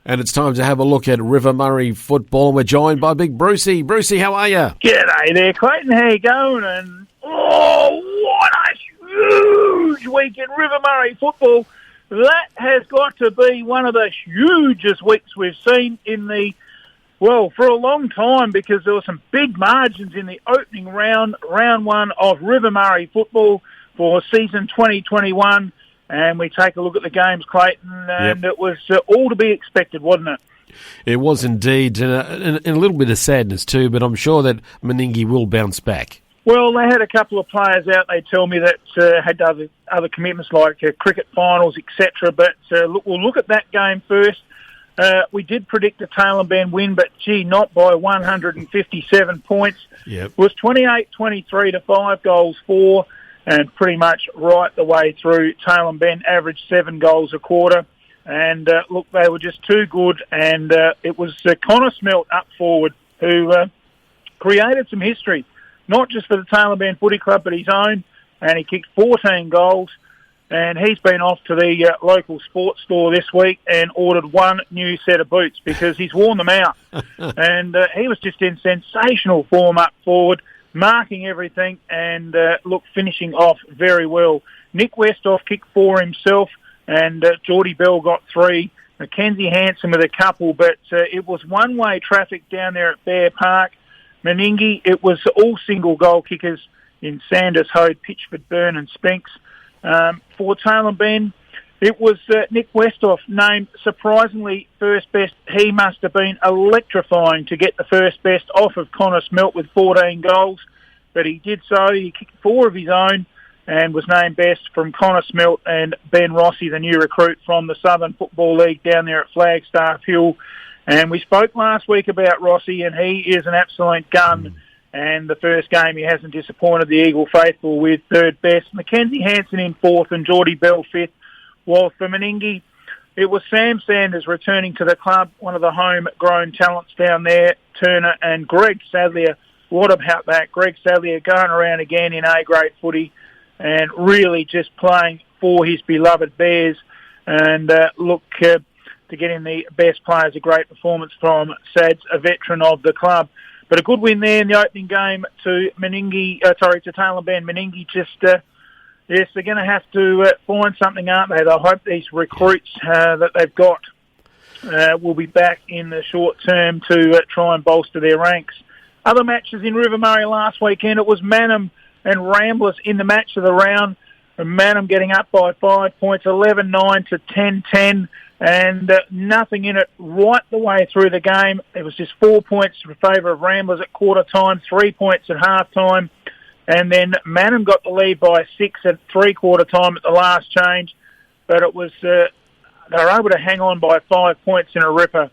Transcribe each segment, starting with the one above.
And it's time to have a look at River Murray football. We're joined by Big Brucey. Brucey, how are you? G'day there, Clayton. How you going? And what a huge week in River Murray football. That has got to be one of the hugest weeks we've seen for a long time, because there were some big margins in the opening round one of River Murray football for season 2021. And we take a look at the games, Clayton, and It was all to be expected, wasn't it? It was indeed, and a little bit of sadness too, but I'm sure that Meningie will bounce back. Well, they had a couple of players out, they tell me, that had other commitments like cricket finals, etc. But we'll look at that game first. We did predict a Tail and Bend win, but not by 157 points. Yep. It was 28-23 to 5 goals for, and pretty much right the way through. Tail and Bend averaged 7 goals a quarter. And they were just too good. And it was Connor Smelt up forward who created some history, not just for the Tail and Bend Footy Club, but his own. And he kicked 14 goals. And he's been off to the local sports store this week and ordered one new set of boots because he's worn them out. And he was just in sensational form up forward, marking everything and, finishing off very well. Nick Westhoff kicked 4 himself, and Geordie Bell got 3. Mackenzie Hanson with a couple, but it was one-way traffic down there at Bear Park. Meningie, it was all single goal kickers in Sanders, Hode, Pitchford, Byrne and Spinks. For Tail and Bend, it was Nick Westhoff named surprisingly first best. He must have been electrifying to get the first best off of Connor Smelt with 14 goals, but he did so. He kicked 4 of his own and was named best from Connor Smelt and Ben Rossi, the new recruit from the Southern Football League down there at Flagstaff Hill. And we spoke last week about Rossi, and he is an absolute gun. And the first game, he hasn't disappointed the Eagle faithful with third best. Mackenzie Hanson in 4th and Geordie Bell 5th. While for Meningie, it was Sam Sanders returning to the club, one of the homegrown talents down there, Turner, and Greg Sadlier. What about that? Greg Sadlier going around again in A-grade footy and really just playing for his beloved Bears. And to get in the best players, a great performance from Sads, a veteran of the club. But a good win there in the opening game to to Tail and Bend. Meningie they're going to have to find something, aren't they? They'll hope these recruits that they've got will be back in the short term to try and bolster their ranks. Other matches in River Murray last weekend, it was Mannum and Ramblers in the match of the round. Mannum getting up by 5 points, 11-9 to 10-10. And nothing in it right the way through the game. It was just 4 points in favour of Ramblers at quarter time, 3 points at half time, and then Mannum got the lead by 6 at three-quarter time at the last change, but it was they were able to hang on by 5 points in a ripper.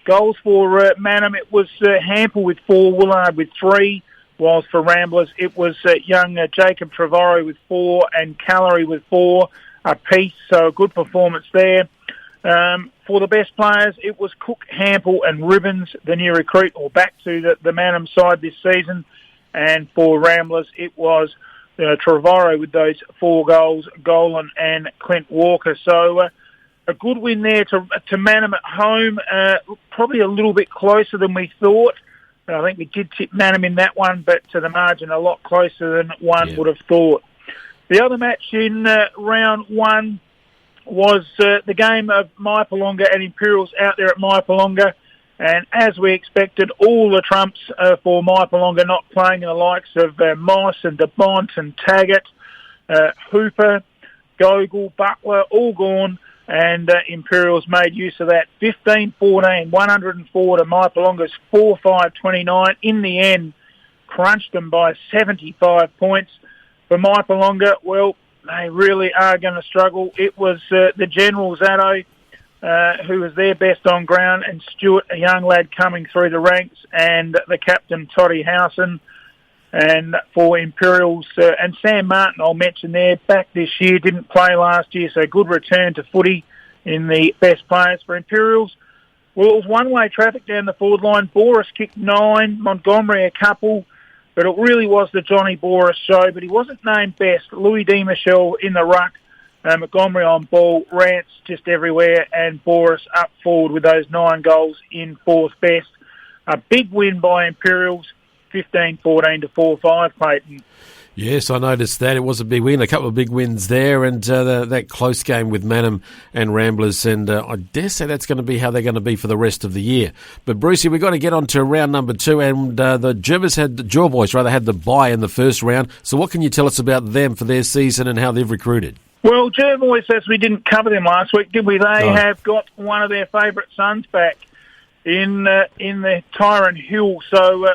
Goals for Mannum, it was Hampel with 4, Willard with 3, whilst for Ramblers it was young Jacob Trevorrow with 4 and Callery with 4 apiece, so a good performance there. For the best players, it was Cook, Hampel and Ribbons, the new recruit, or back to the Mannum side this season. And for Ramblers, it was Trevorrow with those 4 goals, Golan and Clint Walker. So a good win there to Mannum at home, probably a little bit closer than we thought. I think we did tip Mannum in that one, but to the margin a lot closer than one would have thought. The other match in round 1 was the game of Mypolonga and Imperials out there at Mypolonga. And as we expected, all the trumps for Mypolonga not playing, the likes of Moss and DeBont and Taggart, Hooper, Gogol, Butler, all gone. And Imperials made use of that. 15-14, 104 to Mypolonga's 4-5-29. In the end, crunched them by 75 points. For Mypolonga, well, they really are going to struggle. It was the General Zato who was their best on ground, and Stewart, a young lad coming through the ranks, and the captain, Toddy Howson. And for Imperials, and Sam Martin, I'll mention there, back this year, didn't play last year, so good return to footy in the best players for Imperials. Well, it was one-way traffic down the forward line. Boris kicked 9, Montgomery a couple, but it really was the Johnny Boris show, but he wasn't named best. Louis D. Michel in the ruck, Montgomery on ball, Rance just everywhere, and Boris up forward with those 9 goals in fourth best. A big win by Imperials, 15-14 to 4-5, Clayton. Yes, I noticed that. It was a big win, a couple of big wins there, and that close game with Manham and Ramblers, and I dare say that's going to be how they're going to be for the rest of the year. But, Brucey, we've got to get on to round number 2, and the Jervois had the bye in the first round. So what can you tell us about them for their season and how they've recruited? Well, Jervois, as we didn't cover them last week, did we? They have got one of their favourite sons back in the Tyron Hill. So,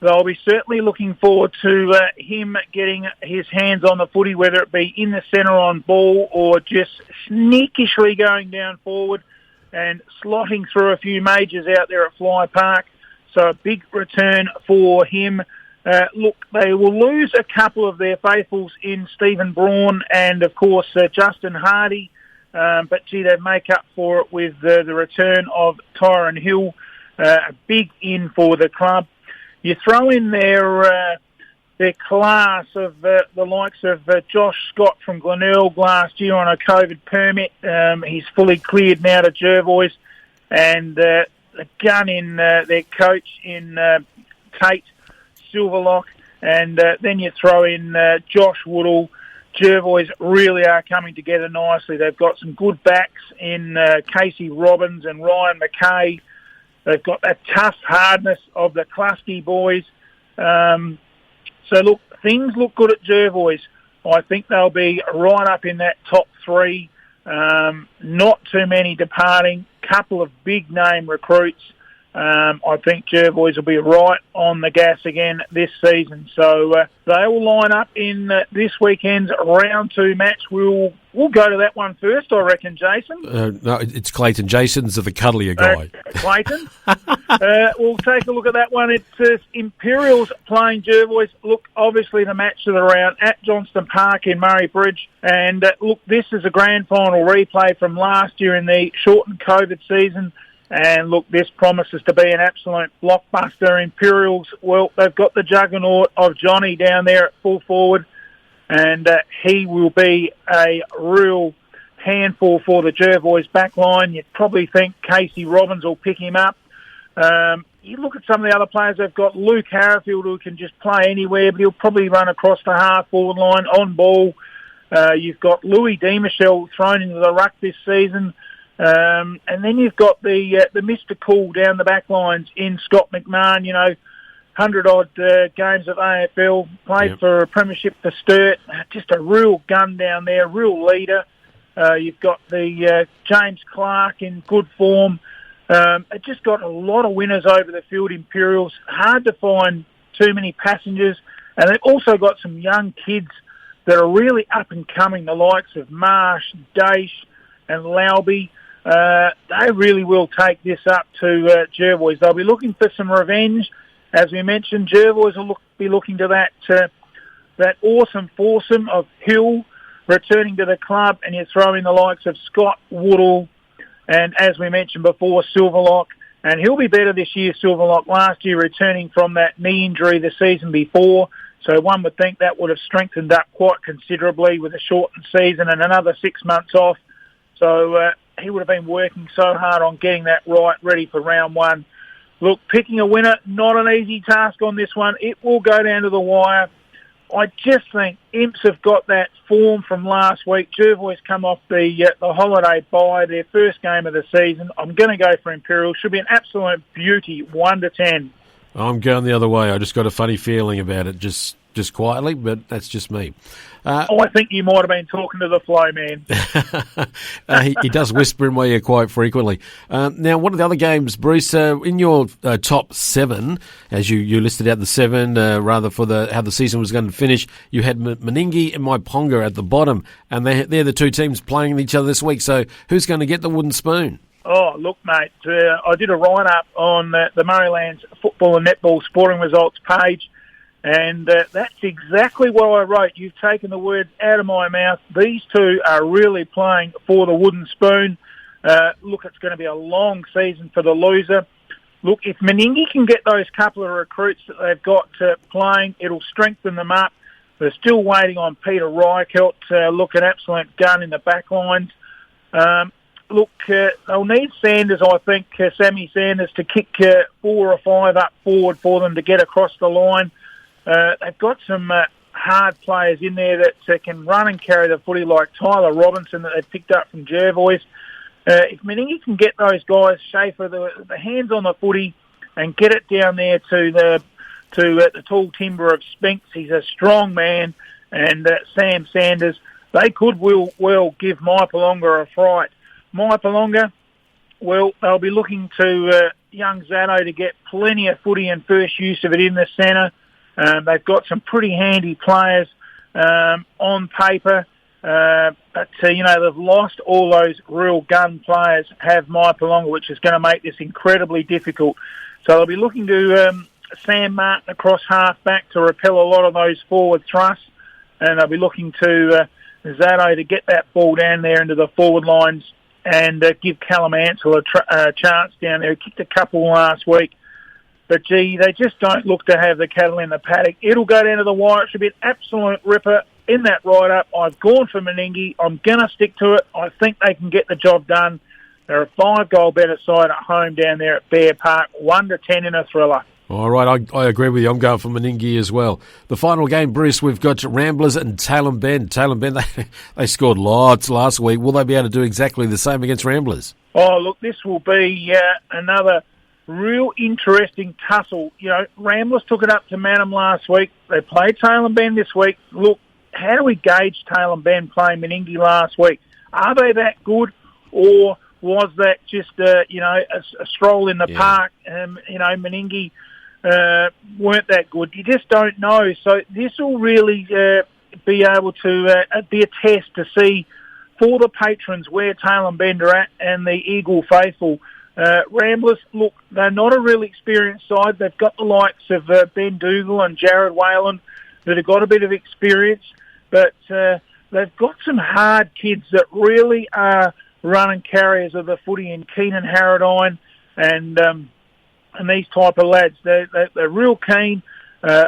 they'll be certainly looking forward to him getting his hands on the footy, whether it be in the centre on ball or just sneakishly going down forward and slotting through a few majors out there at Fly Park. So a big return for him. They will lose a couple of their faithfuls in Stephen Braun and, of course, Justin Hardy. But, gee, they make up for it with the return of Tyron Hill. A big in for the club. You throw in their class of the likes of Josh Scott from Glenelg last year on a COVID permit. He's fully cleared now to Jervois. And the gun in their coach in Tate Silverlock. And then you throw in Josh Woodall. Jervois really are coming together nicely. They've got some good backs in Casey Robbins and Ryan McKay. They've got that tough hardness of the Klasky boys. So, look, things look good at Jervois. I think they'll be right up in that top 3. Not too many departing. Couple of big-name recruits. I think Jervois will be right on the gas again this season. So they will line up in this weekend's round 2 match. We'll go to that one first, I reckon, Jason. No, it's Clayton. Jason's the cuddlier guy. Clayton. We'll take a look at that one. It's Imperials playing Jervois. Look, obviously the match of the round at Johnston Park in Murray Bridge. And look, this is a grand final replay from last year in the shortened COVID season. And look, this promises to be an absolute blockbuster. Imperials, well, they've got the juggernaut of Johnny down there at full forward, and he will be a real handful for the Jervois back line. You'd probably think Casey Robbins will pick him up. You look at some of the other players they've got, Luke Harrifield, who can just play anywhere, but he'll probably run across the half-forward line on ball. You've got Louis DeMichel thrown into the ruck this season. And then you've got the Mr. Cool down the back lines in Scott McMahon, 100-odd games of AFL, played for a premiership for Sturt, just a real gun down there, real leader. You've got the James Clark in good form. It just got a lot of winners over the field, Imperials. Hard to find too many passengers. And they've also got some young kids that are really up and coming, the likes of Marsh, Daish and Lauby. They really will take this up to Jervois. They'll be looking for some revenge. As we mentioned, Jervois will be looking to that awesome foursome of Hill returning to the club, and you throw in the likes of Scott, Woodall, and as we mentioned before, Silverlock. And he'll be better this year, Silverlock, last year returning from that knee injury the season before. So one would think that would have strengthened up quite considerably with a shortened season and another 6 months off. So he would have been working so hard on getting that right, ready for round 1. Look, picking a winner, not an easy task on this one. It will go down to the wire. I just think Imps have got that form from last week. Jervois come off the holiday bye, their first game of the season. I'm going to go for Imperial. Should be an absolute beauty, 1 to 10. I'm going the other way. I just got a funny feeling about it, just quietly, but that's just me. I think you might have been talking to the flow man. He does whisper in my ear quite frequently. Now, one of the other games, Bruce, in your top 7, as you listed out the 7, rather for how the season was going to finish, you had Meningie and Maiponga at the bottom, and they're the two teams playing each other this week. So who's going to get the wooden spoon? Oh, look, mate, I did a write-up on the Murraylands Football and Netball Sporting Results page, and that's exactly what I wrote. You've taken the words out of my mouth. These two are really playing for the wooden spoon. Look, it's going to be a long season for the loser. Look, if Meningie can get those couple of recruits that they've got playing, it'll strengthen them up. They're still waiting on Peter Reichelt to look an absolute gun in the back lines. They'll need Sanders, I think, Sammy Sanders, to kick 4 or 5 up forward for them to get across the line. They've got some hard players in there that can run and carry the footy, like Tyler Robinson that they've picked up from Jervois. If Meningi can get those guys, Schaefer, the hands on the footy and get it down there to the tall timber of Spinks, he's a strong man, and Sam Sanders, they could well give Maipalonga a fright. Maipalonga, well, they'll be looking to young Zato to get plenty of footy and first use of it in the centre. They've got some pretty handy players on paper, but they've lost all those real gun players, have Maipalonga, which is going to make this incredibly difficult. So they'll be looking to Sam Martin across half-back to repel a lot of those forward thrusts, and they'll be looking to Zato to get that ball down there into the forward lines and give Callum Ansell a chance down there. He kicked a couple last week. But, gee, they just don't look to have the cattle in the paddock. It'll go down to the wire. It should be an absolute ripper in that ride-up. I've gone for Meningi. I'm going to stick to it. I think they can get the job done. They're a 5-goal better side at home down there at Bear Park, 1-10 in a thriller. All right, I agree with you. I'm going for Meningi as well. The final game, Bruce, we've got Ramblers and Tailem Bend. Tailem Bend, they scored lots last week. Will they be able to do exactly the same against Ramblers? Oh, look, this will be another real interesting tussle. Ramblers took it up to Manham last week. They played Tailem Bend this week. Look, how do we gauge Tailem Bend playing Meningi last week? Are they that good, or was that just a stroll in the park? Meningi weren't that good. You just don't know. So this will really be able to be a test to see for the patrons where Tailem Bend are at and the Eagle faithful. Ramblers, look, they're not a really experienced side. They've got the likes of Ben Dougal and Jared Whalen that have got a bit of experience, but they've got some hard kids that really are running carriers of the footy in Keenan Harradine and these type of lads. They're real keen.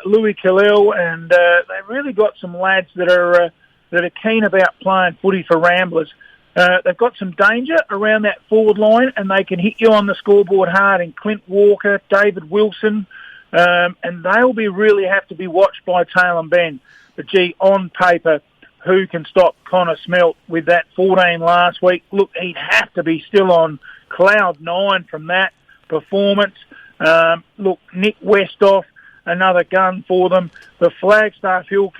Louis Khalil, and they've really got some lads that are keen about playing footy for Ramblers. They've got some danger around that forward line, and they can hit you on the scoreboard hard in Clint Walker, David Wilson, and they'll really have to be watched by Tailem Bend. But, gee, on paper, who can stop Connor Smelt with that 14 last week? Look, he'd have to be still on cloud 9 from that performance. Look, Nick Westhoff, another gun for them. The Flagstaff Hill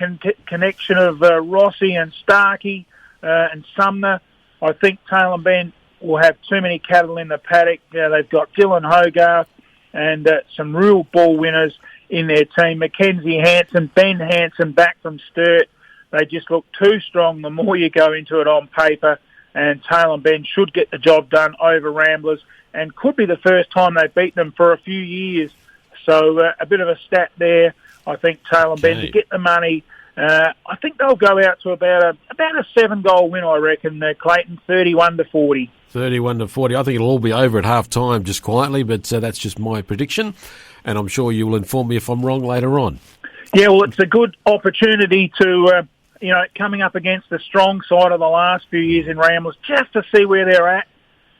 connection of Rossi and Starkey and Sumner. I think Tailem Bend will have too many cattle in the paddock. They've got Dylan Hogarth and some real ball winners in their team. Mackenzie Hanson, Ben Hanson back from Sturt. They just look too strong the more you go into it on paper. And Tailem Bend should get the job done over Ramblers and could be the first time they beat them for a few years. So a bit of a stat there. I think Tailem Bend to get the money. I think they'll go out to about a 7-goal win, I reckon, Clayton, 31-40. 31-40. I think it'll all be over at half-time just quietly, but that's just my prediction, and I'm sure you will inform me if I'm wrong later on. Yeah, well, it's a good opportunity to, coming up against the strong side of the last few years in Ramblers, just to see where they're at.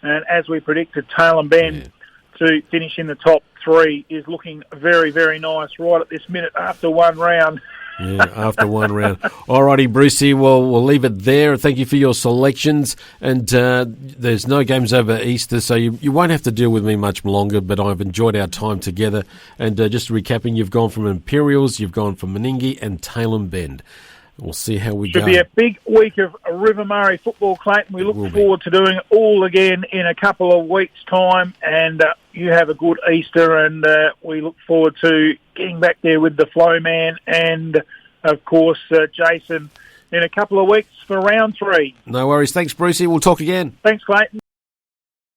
And as we predicted, Tailem Bend to finish in the top 3 is looking very, very nice right at this minute after one round. Yeah, after one round. All righty, Brucey, we'll leave it there. Thank you for your selections. And there's no games over Easter, so you won't have to deal with me much longer, but I've enjoyed our time together. And just recapping, you've gone from Imperials, you've gone from Meningi and Tailem Bend. We'll see how we go. Should be a big week of River Murray football, Clayton. We look forward to doing it all again in a couple of weeks' time. And you have a good Easter, and we look forward to getting back there with the Flow Man and, of course, Jason in a couple of weeks for round 3. No worries. Thanks, Brucey. We'll talk again. Thanks, Clayton.